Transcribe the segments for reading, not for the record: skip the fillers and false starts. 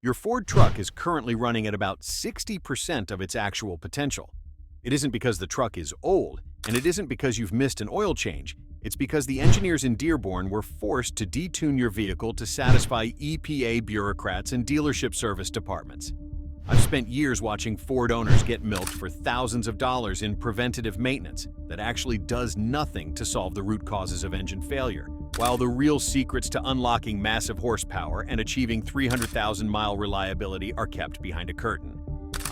Your Ford truck is currently running at about 60% of its actual potential. It isn't because the truck is old, and it isn't because you've missed an oil change. It's because the engineers in Dearborn were forced to detune your vehicle to satisfy EPA bureaucrats and dealership service departments. I've spent years watching Ford owners get milked for thousands of dollars in preventative maintenance that actually does nothing to solve the root causes of engine failure, while the real secrets to unlocking massive horsepower and achieving 300,000-mile reliability are kept behind a curtain.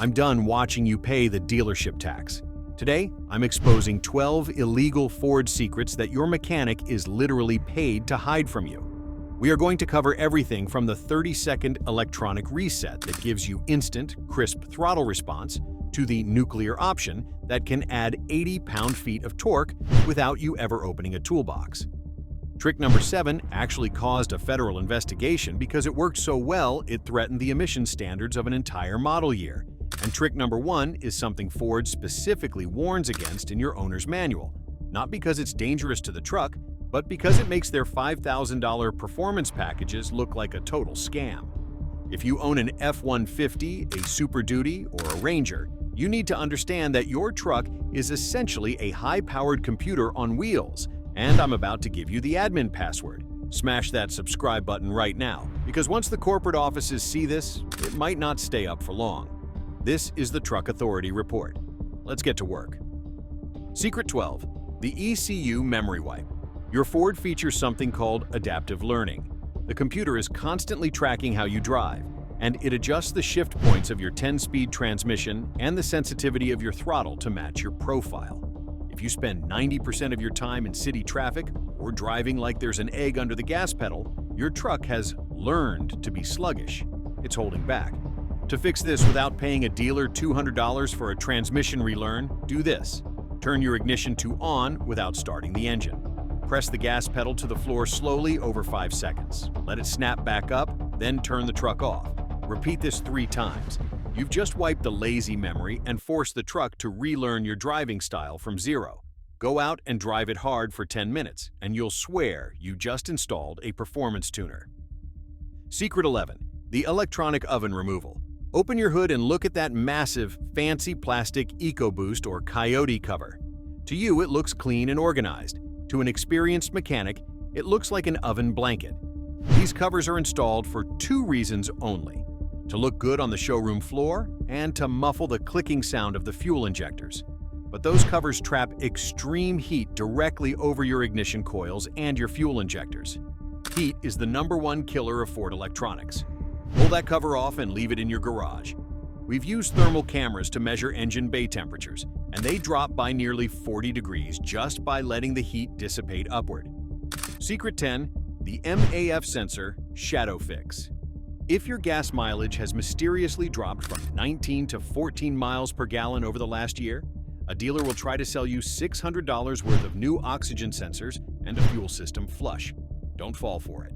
I'm done watching you pay the dealership tax. Today, I'm exposing 12 illegal Ford secrets that your mechanic is literally paid to hide from you. We are going to cover everything from the 30-second electronic reset that gives you instant, crisp throttle response to the nuclear option that can add 80 pound-feet of torque without you ever opening a toolbox. Trick number 7 actually caused a federal investigation because it worked so well it threatened the emission standards of an entire model year. And trick number 1 is something Ford specifically warns against in your owner's manual, not because it's dangerous to the truck, but because it makes their $5,000 performance packages look like a total scam. If you own an F-150, a Super Duty, or a Ranger, you need to understand that your truck is essentially a high-powered computer on wheels, and I'm about to give you the admin password. Smash that subscribe button right now, because once the corporate offices see this, it might not stay up for long. This is the Truck Authority Report. Let's get to work. Secret 12. The ECU Memory Wipe. Your Ford features something called adaptive learning. The computer is constantly tracking how you drive, and it adjusts the shift points of your 10-speed transmission and the sensitivity of your throttle to match your profile. If you spend 90% of your time in city traffic or driving like there's an egg under the gas pedal, your truck has learned to be sluggish. It's holding back. To fix this without paying a dealer $200 for a transmission relearn, do this. Turn your ignition to on without starting the engine. Press the gas pedal to the floor slowly over 5 seconds. Let it snap back up, then turn the truck off. Repeat this 3 times. You've just wiped the lazy memory and forced the truck to relearn your driving style from zero. Go out and drive it hard for 10 minutes, and you'll swear you just installed a performance tuner. Secret 11. The electronic oven removal. Open your hood and look at that massive, fancy plastic EcoBoost or Coyote cover. To you, it looks clean and organized. To an experienced mechanic, it looks like an oven blanket. These covers are installed for 2 reasons only: to look good on the showroom floor and to muffle the clicking sound of the fuel injectors. But those covers trap extreme heat directly over your ignition coils and your fuel injectors. Heat is the #1 killer of Ford electronics. Pull that cover off and leave it in your garage. We've used thermal cameras to measure engine bay temperatures, and they drop by nearly 40 degrees just by letting the heat dissipate upward. Secret 10. The MAF Sensor Shadow Fix. If your gas mileage has mysteriously dropped from 19 to 14 miles per gallon over the last year, a dealer will try to sell you $600 worth of new oxygen sensors and a fuel system flush. Don't fall for it.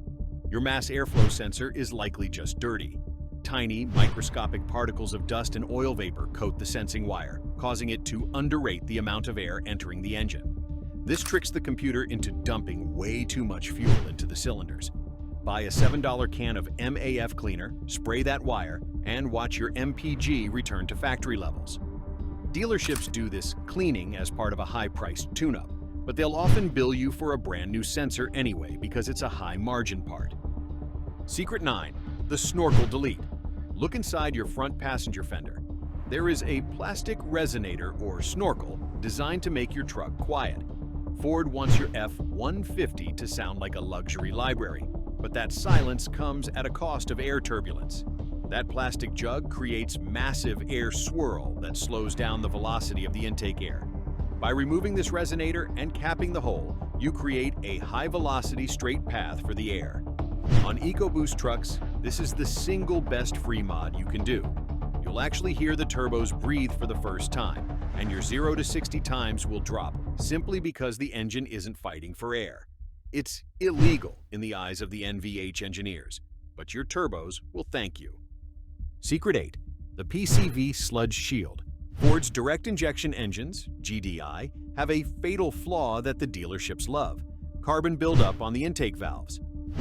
Your mass airflow sensor is likely just dirty. Tiny, microscopic particles of dust and oil vapor coat the sensing wire, causing it to underrate the amount of air entering the engine. This tricks the computer into dumping way too much fuel into the cylinders. Buy a $7 can of MAF cleaner, spray that wire, and watch your MPG return to factory levels. Dealerships do this cleaning as part of a high-priced tune-up, but they'll often bill you for a brand new sensor anyway because it's a high-margin part. Secret 9. The Snorkel Delete. Look inside your front passenger fender. There is a plastic resonator or snorkel designed to make your truck quiet. Ford wants your F-150 to sound like a luxury library, but that silence comes at a cost of air turbulence. That plastic jug creates massive air swirl that slows down the velocity of the intake air. By removing this resonator and capping the hole, you create a high-velocity straight path for the air. On EcoBoost trucks, this is the single best free mod you can do. You'll actually hear the turbos breathe for the first time, and your 0 to 60 times will drop simply because the engine isn't fighting for air. It's illegal in the eyes of the NVH engineers, but your turbos will thank you. Secret 8. The PCV Sludge Shield. Ford's direct injection engines, GDI, have a fatal flaw that the dealerships love: carbon buildup on the intake valves.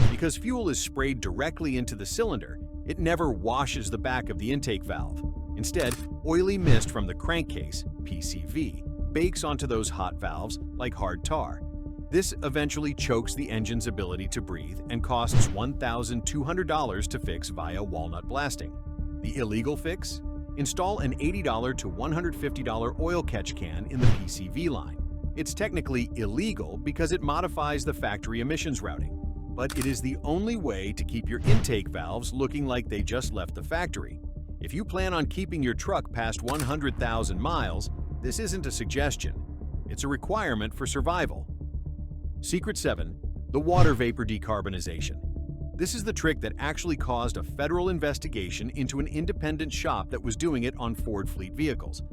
Because fuel is sprayed directly into the cylinder, It never washes the back of the intake valve. Instead, oily mist from the crankcase, PCV, bakes onto those hot valves like hard tar. This eventually chokes the engine's ability to breathe and costs $1,200 to fix via walnut blasting. The illegal fix? Install an $80 to $150 oil catch can in the PCV line. It's technically illegal because it modifies the factory emissions routing, but it is the only way to keep your intake valves looking like they just left the factory. If you plan on keeping your truck past 100,000 miles, this isn't a suggestion. It's a requirement for survival. Secret 7. The water vapor decarbonization. This is the trick that actually caused a federal investigation into an independent shop that was doing it on Ford fleet vehicles.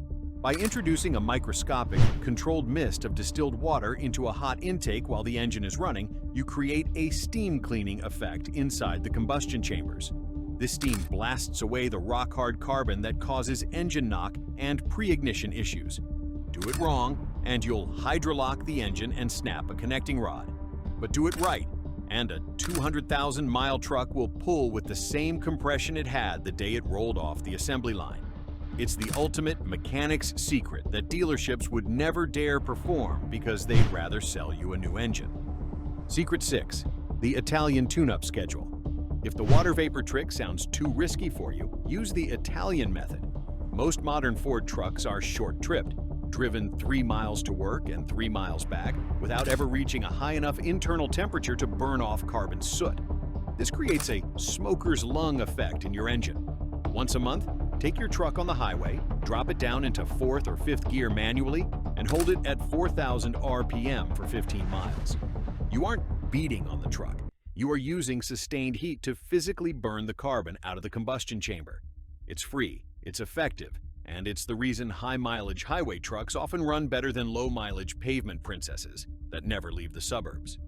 By introducing a microscopic, controlled mist of distilled water into a hot intake while the engine is running, you create a steam cleaning effect inside the combustion chambers. This steam blasts away the rock-hard carbon that causes engine knock and pre-ignition issues. Do it wrong, and you'll hydrolock the engine and snap a connecting rod. But do it right, and a 200,000-mile truck will pull with the same compression it had the day it rolled off the assembly line. It's the ultimate mechanic's secret that dealerships would never dare perform because they'd rather sell you a new engine. Secret 6. The Italian tune-up schedule. If the water vapor trick sounds too risky for you, use the Italian method. Most modern Ford trucks are short-tripped, driven 3 miles to work and 3 miles back without ever reaching a high enough internal temperature to burn off carbon soot. This creates a smoker's lung effect in your engine. Once a month, take your truck on the highway, drop it down into 4th or 5th gear manually, and hold it at 4,000 RPM for 15 miles. You aren't beating on the truck. You are using sustained heat to physically burn the carbon out of the combustion chamber. It's free, it's effective, and it's the reason high-mileage highway trucks often run better than low-mileage pavement princesses that never leave the suburbs.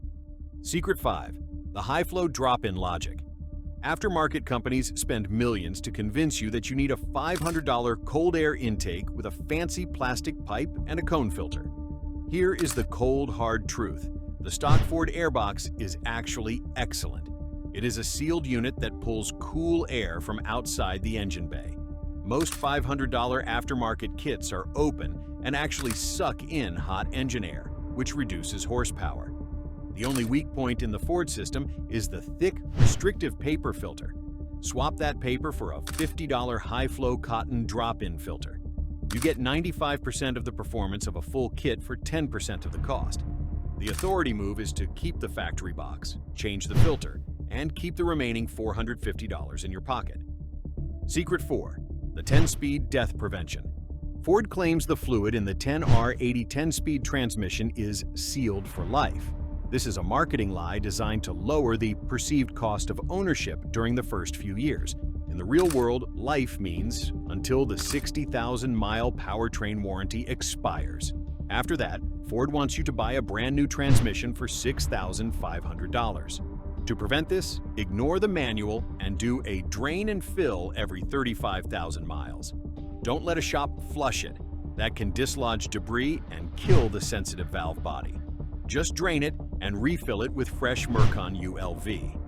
Secret 5. The high-flow drop-in logic. Aftermarket companies spend millions to convince you that you need a $500 cold air intake with a fancy plastic pipe and a cone filter. Here is the cold, hard truth. The stock Ford Airbox is actually excellent. It is a sealed unit that pulls cool air from outside the engine bay. Most $500 aftermarket kits are open and actually suck in hot engine air, which reduces horsepower. The only weak point in the Ford system is the thick, restrictive paper filter. Swap that paper for a $50 high-flow cotton drop-in filter. You get 95% of the performance of a full kit for 10% of the cost. The authority move is to keep the factory box, change the filter, and keep the remaining $450 in your pocket. Secret 4. The 10-speed death prevention. Ford claims the fluid in the 10R80 10-speed transmission is sealed for life. This is a marketing lie designed to lower the perceived cost of ownership during the first few years. In the real world, life means until the 60,000-mile powertrain warranty expires. After that, Ford wants you to buy a brand new transmission for $6,500. To prevent this, ignore the manual and do a drain and fill every 35,000 miles. Don't let a shop flush it. That can dislodge debris and kill the sensitive valve body. Just drain it and refill it with fresh Mercon ULV.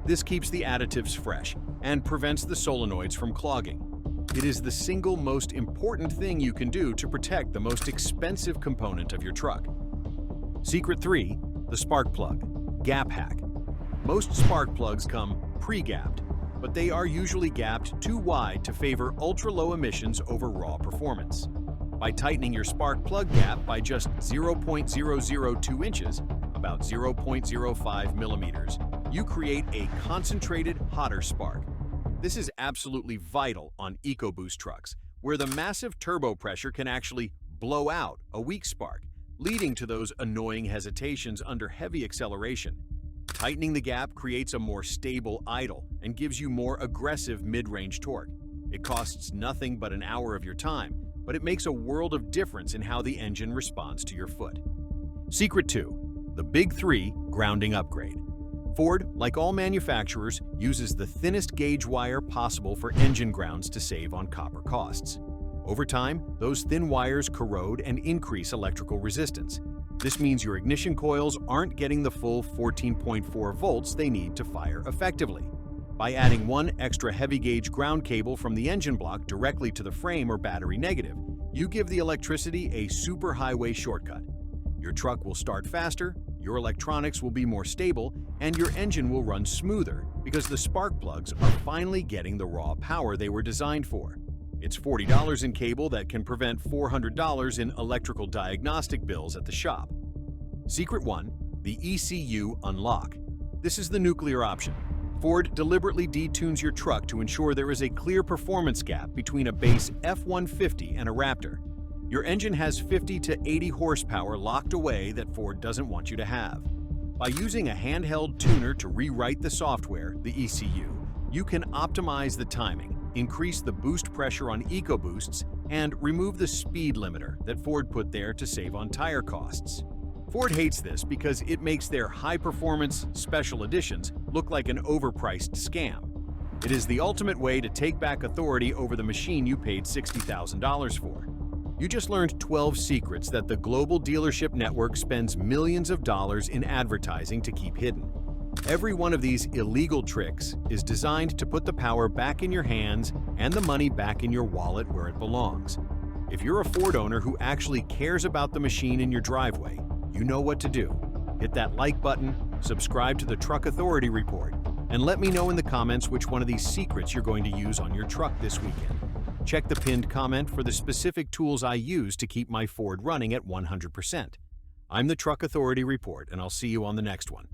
This keeps the additives fresh and prevents the solenoids from clogging. It is the single most important thing you can do to protect the most expensive component of your truck. Secret 3. The spark plug. Gap hack. Most spark plugs come pre-gapped, but they are usually gapped too wide to favor ultra-low emissions over raw performance. By tightening your spark plug gap by just 0.002 inches, about 0.05 millimeters, you create a concentrated, hotter spark. This is absolutely vital on EcoBoost trucks, where the massive turbo pressure can actually blow out a weak spark, leading to those annoying hesitations under heavy acceleration. Tightening the gap creates a more stable idle and gives you more aggressive mid-range torque. It costs nothing but an hour of your time, but it makes a world of difference in how the engine responds to your foot. Secret 2. The Big 3 grounding upgrade. Ford, like all manufacturers, uses the thinnest gauge wire possible for engine grounds to save on copper costs. Over time, those thin wires corrode and increase electrical resistance. This means your ignition coils aren't getting the full 14.4 volts they need to fire effectively. By adding one extra heavy-gauge ground cable from the engine block directly to the frame or battery negative, you give the electricity a superhighway shortcut. Your truck will start faster, your electronics will be more stable, and your engine will run smoother because the spark plugs are finally getting the raw power they were designed for. It's $40 in cable that can prevent $400 in electrical diagnostic bills at the shop. Secret 1. The ECU Unlock. This is the nuclear option. Ford deliberately detunes your truck to ensure there is a clear performance gap between a base F-150 and a Raptor. Your engine has 50 to 80 horsepower locked away that Ford doesn't want you to have. By using a handheld tuner to rewrite the software, the ECU, you can optimize the timing, increase the boost pressure on EcoBoosts, and remove the speed limiter that Ford put there to save on tire costs. Ford hates this because it makes their high-performance special editions look like an overpriced scam. It is the ultimate way to take back authority over the machine you paid $60,000 for. You just learned 12 secrets that the global dealership network spends millions of dollars in advertising to keep hidden. Every one of these illegal tricks is designed to put the power back in your hands and the money back in your wallet where it belongs. If you're a Ford owner who actually cares about the machine in your driveway, you know what to do. Hit that like button, subscribe to the Truck Authority Report, and let me know in the comments which one of these secrets you're going to use on your truck this weekend. Check the pinned comment for the specific tools I use to keep my Ford running at 100%. I'm the Truck Authority Report, and I'll see you on the next one.